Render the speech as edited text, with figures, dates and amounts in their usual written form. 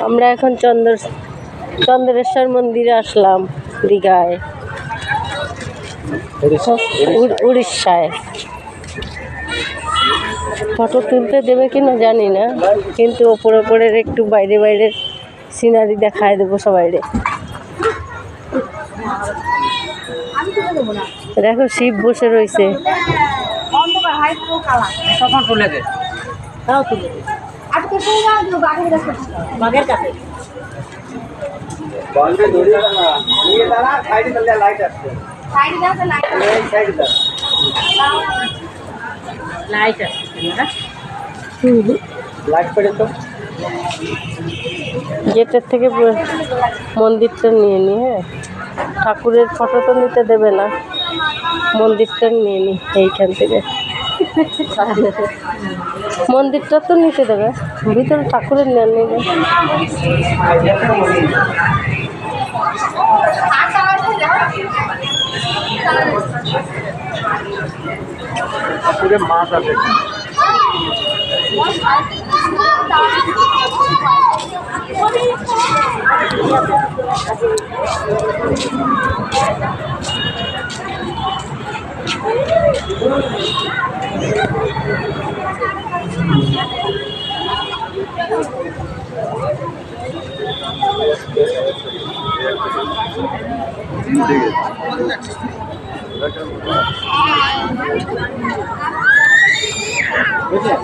আমরা এখন চন্দ্রেশ্বর মন্দিরে আসলাম, দীঘায়, উড়িষ্যায়। ফটো তুলতে দেবে কিনা জানি না, কিন্তু ওপরের একটু বাইরের সিনারি দেখায় দেবো সবাইরে। দেখো শিব বসে রয়েছে। গেটের থেকে মন্দিরটা নিয়ে নি। হ্যাঁ, ঠাকুরের ফটো তো নিতে দেবে না, মন্দিরটা নিয়ে নি এইখান থেকে। মন্দিরটা তো নিতে দেবে, ভিতরে ঠাকুরের নিয়ে নেবে। মাছ আছে। বুঝলে?